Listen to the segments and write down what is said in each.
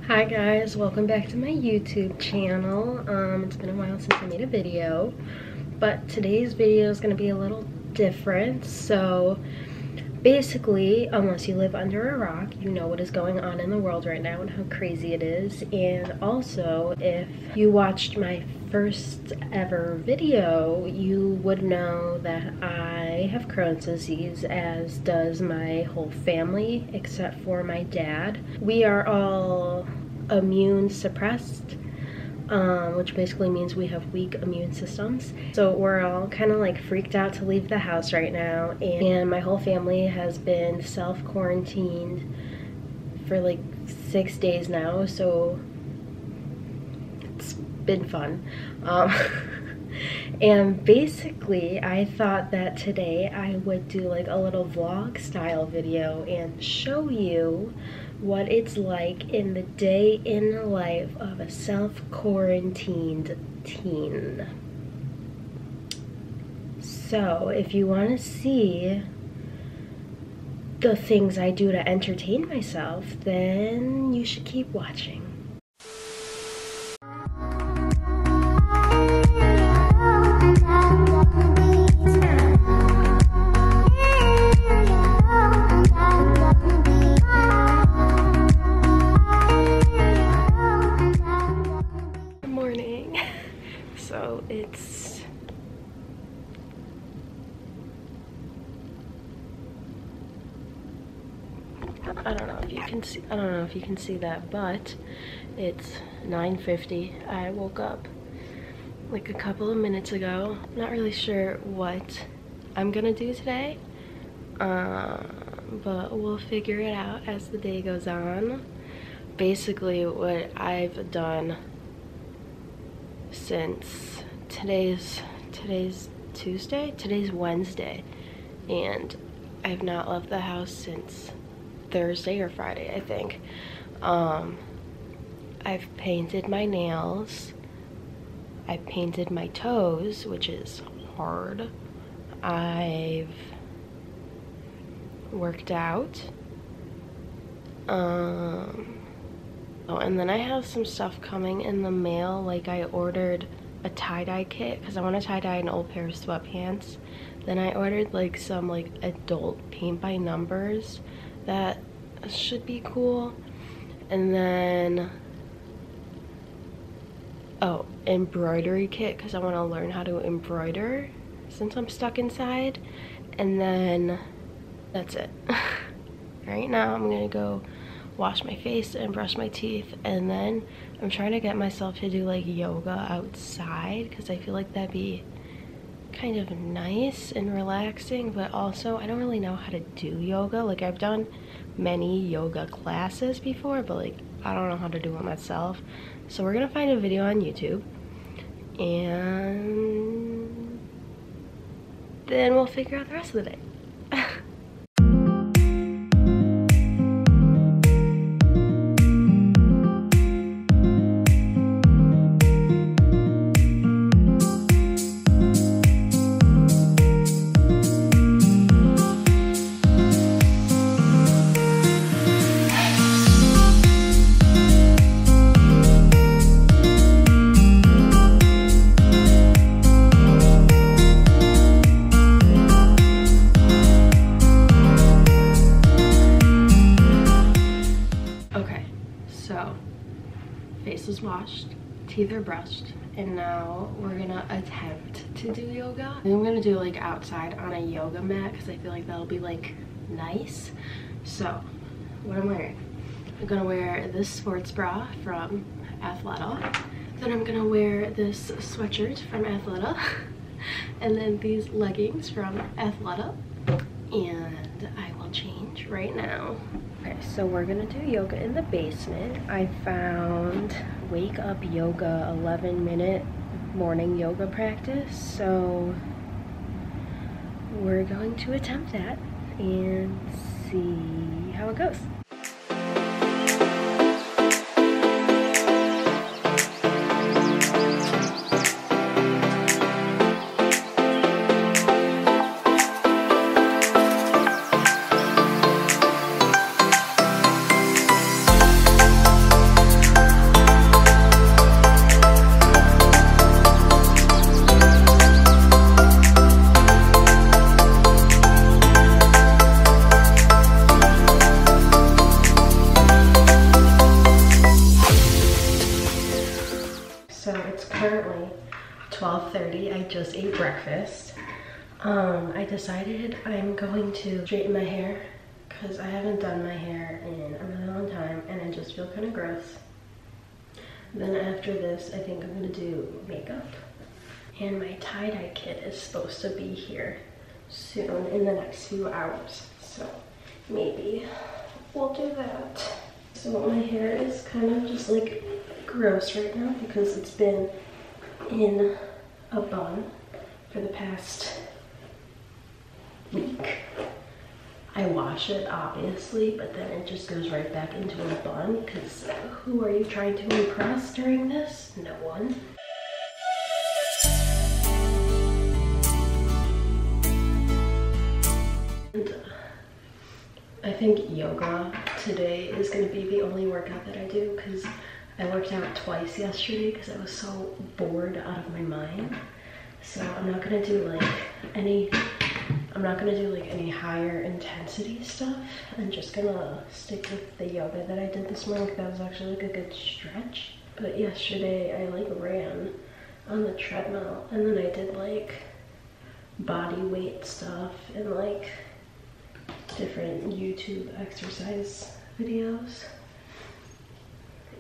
Hi guys, welcome back to my YouTube channel. It's been a while since I made a video, but today's video is going to be a little different. So basically, unless you live under a rock, you know what is going on in the world right now and how crazy it is. And also, if you watched my first ever video, you would know that I have Crohn's disease, as does my whole family except for my dad. We are all immune suppressed, which basically means we have weak immune systems. So we're all kind of like freaked out to leave the house right now, and my whole family has been self-quarantined for like 6 days now, so it's been fun. And basically I thought that today I would do like a little vlog style video and show you what it's like in the day in the life of a self-quarantined teen. So if you want to see the things I do to entertain myself, then you should keep watching. So it's I don't know if you can see that, but it's 9:50. I woke up like a couple of minutes ago. Not really sure what I'm gonna do today, but we'll figure it out as the day goes on. Basically what I've done since today's Tuesday, today's Wednesday, and I have not left the house since Thursday or Friday, I think. I've painted my nails, I painted my toes, which is hard. I've worked out, oh, and then I have some stuff coming in the mail. Like I ordered a tie-dye kit because I want to tie-dye an old pair of sweatpants. Then I ordered like some like adult paint by numbers that should be cool. And then, oh, embroidery kit because I want to learn how to embroider since I'm stuck inside. And then that's it. Right now I'm gonna go wash my face and brush my teeth, and then I'm trying to get myself to do like yoga outside because I feel like that'd be kind of nice and relaxing. But also I don't really know how to do yoga. Like I've done many yoga classes before, but like I don't know how to do it myself. So we're gonna find a video on YouTube and then we'll figure out the rest of the day. So, face is washed, teeth are brushed, and now we're gonna attempt to do yoga. And I'm gonna do like outside on a yoga mat because I feel like that'll be like nice. So, what I'm wearing, I'm gonna wear this sports bra from Athleta. Then I'm gonna wear this sweatshirt from Athleta, and then these leggings from Athleta, and I will change right now. Okay, so we're gonna do yoga in the basement. I found Wake Up Yoga 11-minute morning yoga practice, so we're going to attempt that and see how it goes. 12:30. I just ate breakfast. I decided I'm going to straighten my hair because I haven't done my hair in a really long time and I just feel kind of gross. Then after this, I think I'm gonna do makeup. And my tie-dye kit is supposed to be here soon in the next few hours. So maybe we'll do that. So my hair is kind of just like gross right now because it's been in a bun for the past week. I wash it obviously, but then it just goes right back into a bun because who are you trying to impress during this? No one. And I think yoga today is going to be the only workout that I do because I worked out twice yesterday because I was so bored out of my mind. So I'm not going to do like any higher intensity stuff. I'm just gonna stick with the yoga that I did this morning. That was actually like a good stretch. But yesterday I like ran on the treadmill and then I did like body weight stuff and like different YouTube exercise videos.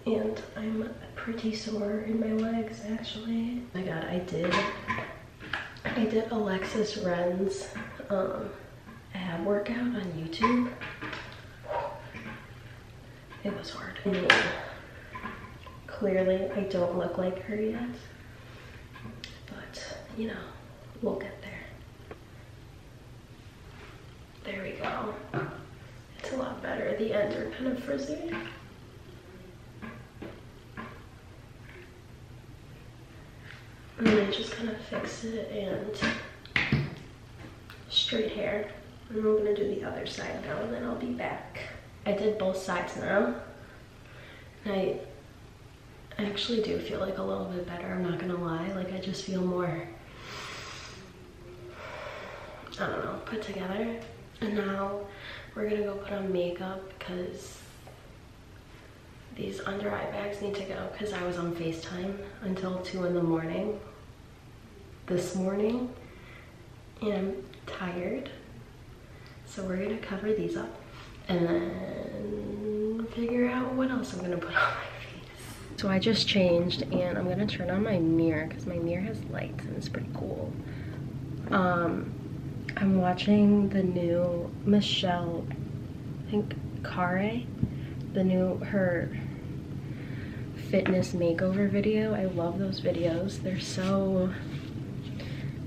And I'm pretty sore in my legs actually. Oh my god, I did Alexis Ren's ab workout on YouTube. It was hard. I mean, clearly I don't look like her yet, but you know, we'll get there. There we go. It's a lot better. The ends are kind of frizzy. And then I just kind of fix it and straight hair. And we're gonna do the other side now and then I'll be back. I did both sides now. And I actually do feel like a little bit better, I'm not gonna lie. Like I just feel more, I don't know, put together. And now we're gonna go put on makeup because these under eye bags need to go because I was on FaceTime until 2 in the morning this morning and I'm tired. So we're gonna cover these up and then figure out what else I'm gonna put on my face. So I just changed and I'm gonna turn on my mirror because my mirror has lights and it's pretty cool. I'm watching the new Michelle, I think Care, her fitness makeover video. I love those videos. They're so,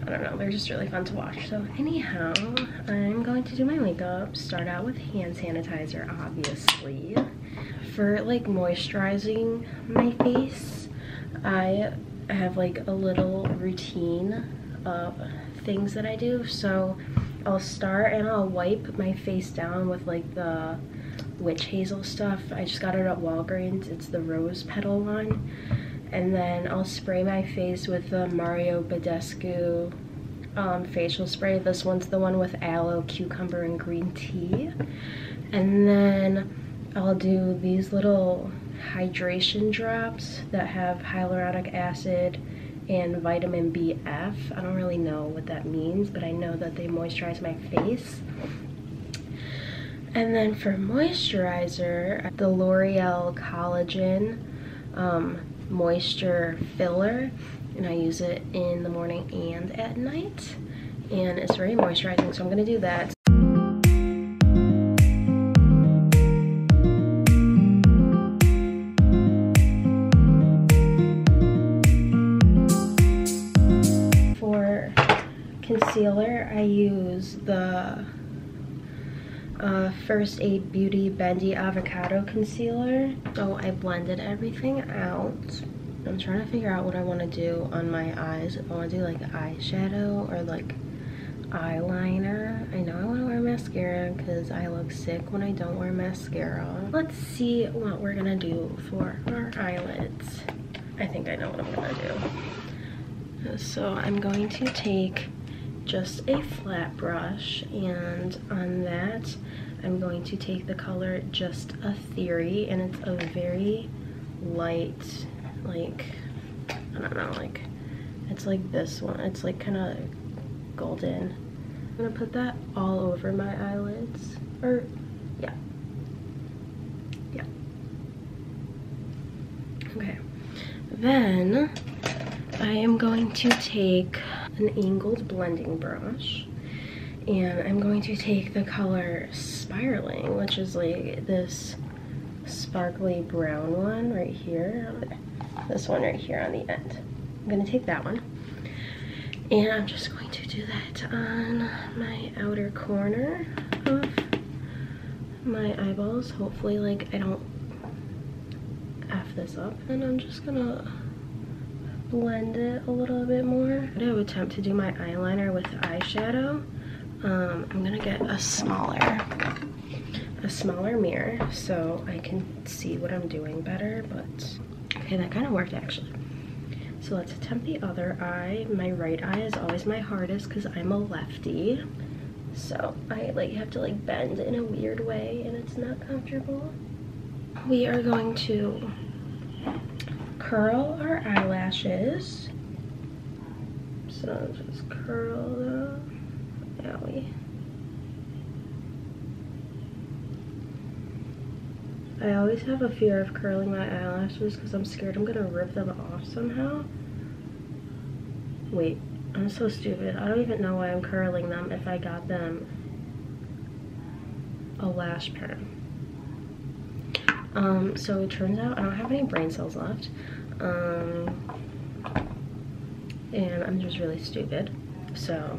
I don't know, they're just really fun to watch. So anyhow, I'm going to do my makeup. Start out with hand sanitizer, obviously. For like moisturizing my face, I have like a little routine of things that I do. So I'll start and I'll wipe my face down with like the witch hazel stuff. I just got it at Walgreens. It's the rose petal one. And then I'll spray my face with the Mario Badescu facial spray. This one's the one with aloe, cucumber, and green tea. And then I'll do these little hydration drops that have hyaluronic acid and vitamin BF. I don't really know what that means, but I know that they moisturize my face. And then for moisturizer, the L'Oreal Collagen Moisture Filler, and I use it in the morning and at night, and it's very moisturizing, so I'm gonna do that. For concealer, I use the First Aid Beauty Bendy Avocado Concealer. So I blended everything out. I'm trying to figure out what I want to do on my eyes. If I want to do like eyeshadow or like eyeliner. I know I want to wear mascara because I look sick when I don't wear mascara. Let's see what we're gonna do for our eyelids. I think I know what I'm gonna do. So I'm going to take just a flat brush, and on that I'm going to take the color Just a Theory, and it's a very light, like, I don't know, like It's like this one. It's like kind of golden. I'm gonna put that all over my eyelids. Or, yeah. Yeah. Okay. Then I am going to take an angled blending brush, and I'm going to take the color Spiraling, which is like this sparkly brown one right here. This one right here on the end. I'm gonna take that one, and I'm just going to do that on my outer corner of my eyeballs. Hopefully, like, I don't F this up. And I'm just gonna blend it a little bit more. I'm gonna attempt to do my eyeliner with eyeshadow. I'm gonna get a smaller mirror so I can see what I'm doing better, but okay, that kind of worked actually. So let's attempt the other eye. My right eye is always my hardest because I'm a lefty. So I like have to like bend in a weird way and it's not comfortable. We are going to curl our eyelashes. So just curl them. Owie. I always have a fear of curling my eyelashes because I'm scared I'm gonna rip them off somehow. Wait, I'm so stupid. I don't even know why I'm curling them if I got them a lash perm. So it turns out I don't have any brain cells left. And I'm just really stupid. So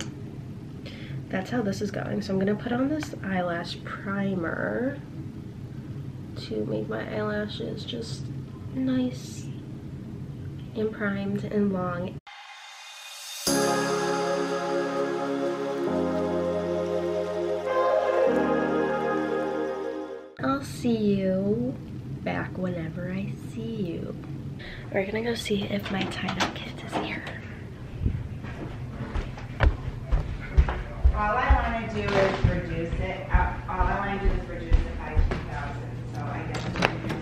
that's how this is going. So I'm gonna put on this eyelash primer to make my eyelashes just nice and primed and long. I'll see you back whenever I see you. We're gonna go see if my tie-dye kit is here. All I want to do is reduce it. All I want to do is reduce it by 2,000. So I guess I'm going to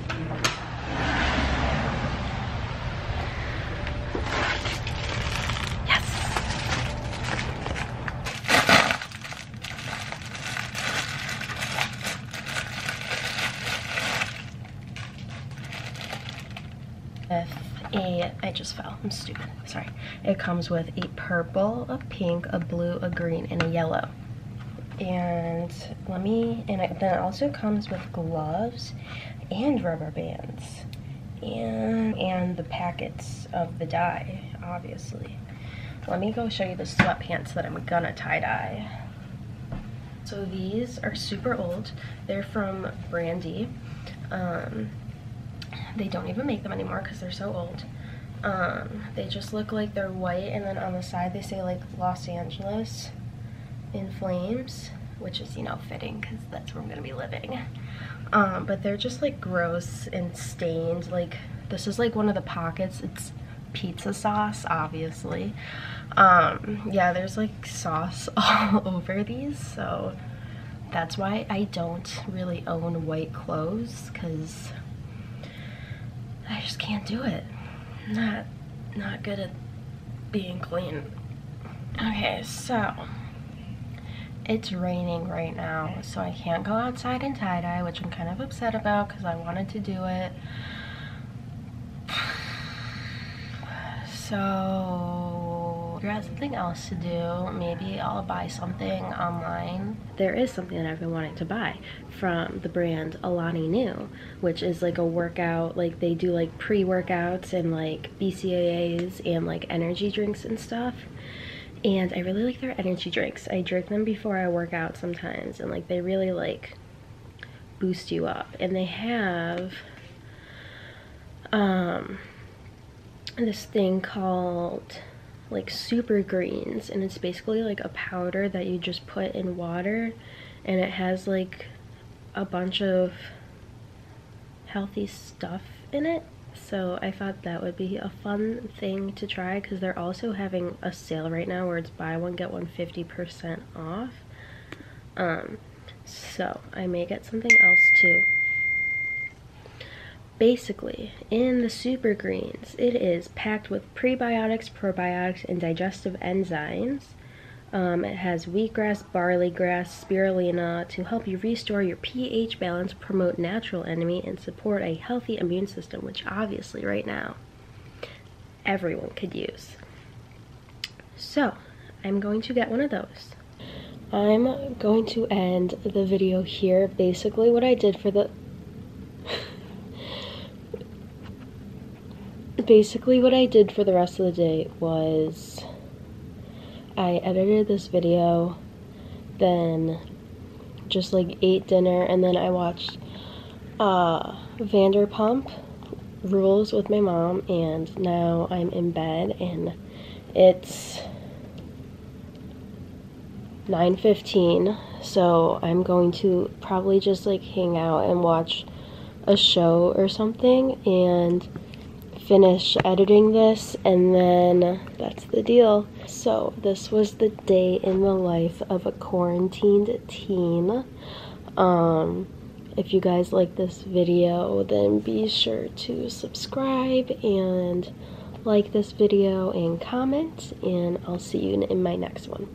Yes. I just fell. I'm stupid. Sorry. It comes with a purple, a pink, a blue, a green, and a yellow. And then it also comes with gloves and rubber bands and the packets of the dye, obviously. Let me go show you the sweatpants that I'm gonna tie-dye. So these are super old. They're from Brandy. They don't even make them anymore because they're so old. They just look like they're white, and then on the side they say like Los Angeles in flames, which is, you know, fitting because that's where I'm gonna be living. But they're just like gross and stained. Like, this is like one of the pockets. It's pizza sauce, obviously. Yeah, there's like sauce all over these, so that's why I don't really own white clothes, because I just can't do it. Not good at being clean. Okay, so it's raining right now, so I can't go outside and tie-dye, which I'm kind of upset about because I wanted to do it. So figure out something else to do. Maybe I'll buy something online. There is something that I've been wanting to buy from the brand Alani Nu, which is like a workout, like they do like pre-workouts and like BCAAs and like energy drinks and stuff. And I really like their energy drinks. I drink them before I work out sometimes, and like they really like boost you up. And they have this thing called like super greens, and it's basically like a powder that you just put in water, and it has like a bunch of healthy stuff in it. So I thought that would be a fun thing to try, because they're also having a sale right now where it's buy one get one 50% off. So I may get something else too. basically, in the super greens, it is packed with prebiotics, probiotics, and digestive enzymes. It has wheatgrass, barley grass, spirulina to help you restore your pH balance, promote natural enemy, and support a healthy immune system, which obviously right now everyone could use. So I'm going to get one of those. I'm going to end the video here. Basically what I did for the rest of the day was I edited this video, then just like ate dinner, and then I watched Vanderpump Rules with my mom, and now I'm in bed and it's 9:15, so I'm going to probably just like hang out and watch a show or something and finish editing this, and then that's the deal. So this was the day in the life of a quarantined teen. If you guys like this video, then be sure to subscribe and like this video and comment, and I'll see you in my next one.